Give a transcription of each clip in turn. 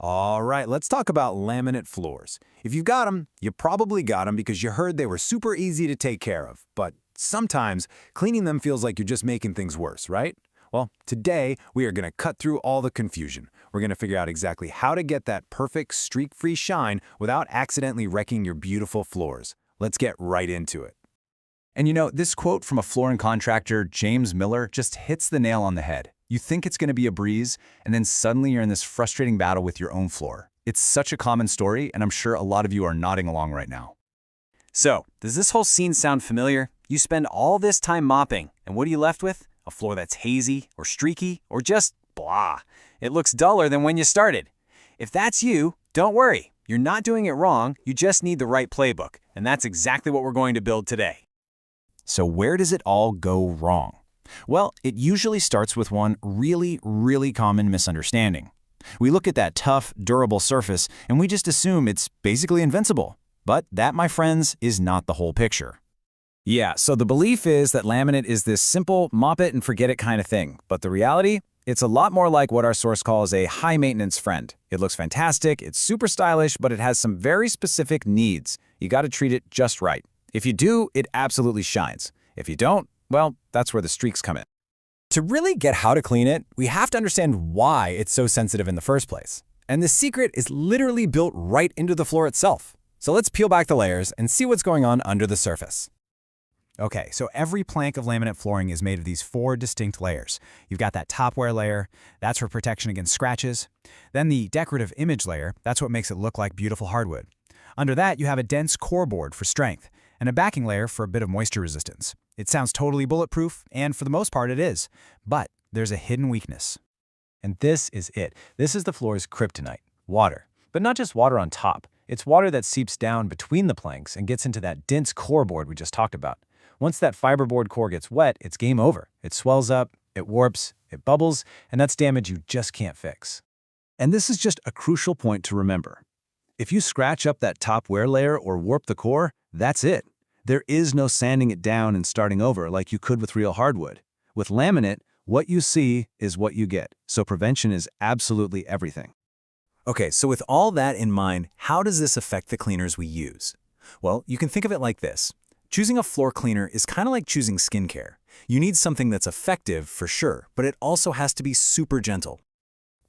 All right, let's talk about laminate floors. If you got them, you probably got them because you heard they were super easy to take care of. But sometimes cleaning them feels like you're just making things worse, right? Well, today we are going to cut through all the confusion. We're going to figure out exactly how to get that perfect streak-free shine without accidentally wrecking your beautiful floors. Let's get right into it. And you know, this quote from a flooring contractor, James Miller, just hits the nail on the head. You think it's going to be a breeze, and then suddenly you're in this frustrating battle with your own floor. It's such a common story, and I'm sure a lot of you are nodding along right now. So, does this whole scene sound familiar? You spend all this time mopping, and what are you left with? A floor that's hazy, or streaky, or just blah. It looks duller than when you started. If that's you, don't worry. You're not doing it wrong, you just need the right playbook, and that's exactly what we're going to build today. So where does it all go wrong? Well, it usually starts with one really common misunderstanding. We look at that tough, durable surface, and we just assume it's basically invincible. But that, my friends, is not the whole picture. Yeah, so the belief is that laminate is this simple mop it and forget it kind of thing. But the reality? It's a lot more like what our source calls a high-maintenance friend. It looks fantastic, it's super stylish, but it has some very specific needs. You got to treat it just right. If you do, it absolutely shines. If you don't, well, that's where the streaks come in. To really get how to clean it, we have to understand why it's so sensitive in the first place. And the secret is literally built right into the floor itself. So let's peel back the layers and see what's going on under the surface. Okay, so every plank of laminate flooring is made of these 4 distinct layers. You've got that top wear layer, that's for protection against scratches. Then the decorative image layer, that's what makes it look like beautiful hardwood. Under that, you have a dense core board for strength, and a backing layer for a bit of moisture resistance. It sounds totally bulletproof, and for the most part it is. But there's a hidden weakness. And this is it. This is the floor's kryptonite, water. But not just water on top. It's water that seeps down between the planks and gets into that dense core board we just talked about. Once that fiberboard core gets wet, it's game over. It swells up, it warps, it bubbles, and that's damage you just can't fix. And this is just a crucial point to remember. If you scratch up that top wear layer or warp the core, that's it. There is no sanding it down and starting over like you could with real hardwood. With laminate, what you see is what you get, so prevention is absolutely everything. Okay, so with all that in mind, how does this affect the cleaners we use? Well, you can think of it like this. Choosing a floor cleaner is kind of like choosing skincare. You need something that's effective for sure, but it also has to be super gentle.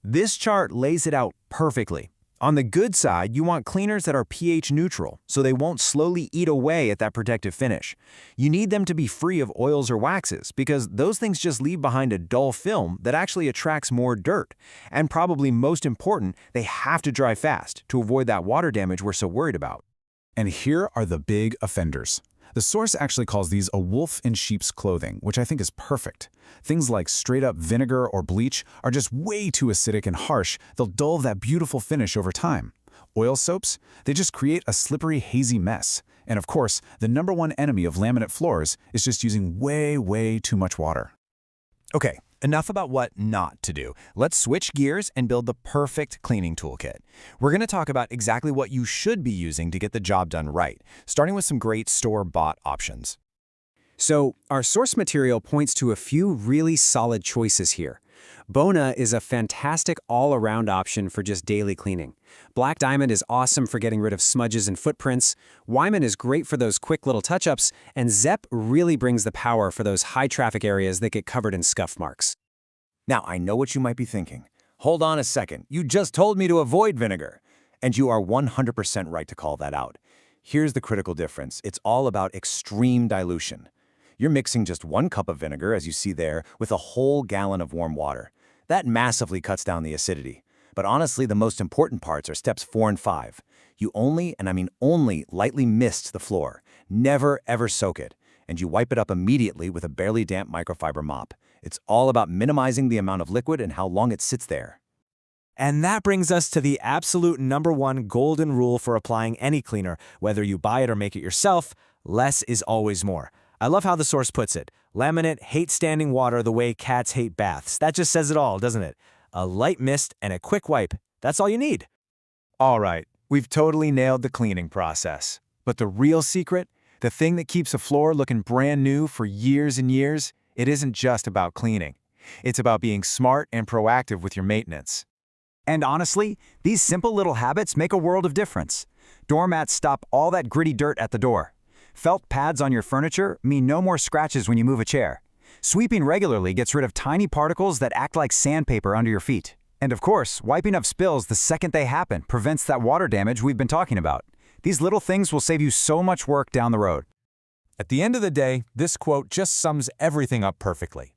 This chart lays it out perfectly. On the good side, you want cleaners that are pH neutral, so they won't slowly eat away at that protective finish. You need them to be free of oils or waxes, because those things just leave behind a dull film that actually attracts more dirt. And probably most important, they have to dry fast to avoid that water damage we're so worried about. And here are the big offenders. The source actually calls these a wolf in sheep's clothing, which I think is perfect. Things like straight-up vinegar or bleach are just way too acidic and harsh. They'll dull that beautiful finish over time. Oil soaps, they just create a slippery, hazy mess. And of course, the #1 enemy of laminate floors is just using way too much water. Okay, enough about what not to do. Let's switch gears and build the perfect cleaning toolkit. We're going to talk about exactly what you should be using to get the job done right, starting with some great store-bought options. So, our source material points to a few really solid choices here. Bona is a fantastic all-around option for just daily cleaning. Black Diamond is awesome for getting rid of smudges and footprints. Wyman is great for those quick little touch-ups, and Zepp really brings the power for those high-traffic areas that get covered in scuff marks. Now, I know what you might be thinking. Hold on a second, you just told me to avoid vinegar. And you are 100% right to call that out. Here's the critical difference. It's all about extreme dilution. You're mixing just 1 cup of vinegar, as you see there, with a whole gallon of warm water. That massively cuts down the acidity. But honestly, the most important parts are steps 4 and 5. You only, and I mean only, lightly mist the floor. Never, ever soak it. And you wipe it up immediately with a barely damp microfiber mop. It's all about minimizing the amount of liquid and how long it sits there. And that brings us to the absolute #1 golden rule for applying any cleaner. Whether you buy it or make it yourself, less is always more. I love how the source puts it. Laminate hates standing water the way cats hate baths. That just says it all, doesn't it? A light mist and a quick wipe. That's all you need. All right, we've totally nailed the cleaning process. But the real secret, the thing that keeps a floor looking brand new for years and years, it isn't just about cleaning. It's about being smart and proactive with your maintenance. And honestly, these simple little habits make a world of difference. Doormats stop all that gritty dirt at the door. Felt pads on your furniture mean no more scratches when you move a chair. Sweeping regularly gets rid of tiny particles that act like sandpaper under your feet. And of course, wiping up spills the second they happen prevents that water damage we've been talking about. These little things will save you so much work down the road. At the end of the day, this quote just sums everything up perfectly.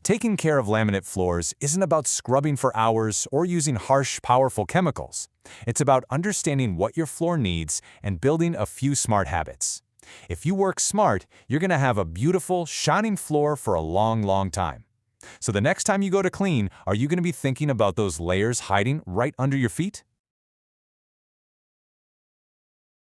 Taking care of laminate floors isn't about scrubbing for hours or using harsh, powerful chemicals. It's about understanding what your floor needs and building a few smart habits. If you work smart, you're going to have a beautiful, shining floor for a long, long time. So the next time you go to clean, are you going to be thinking about those layers hiding right under your feet?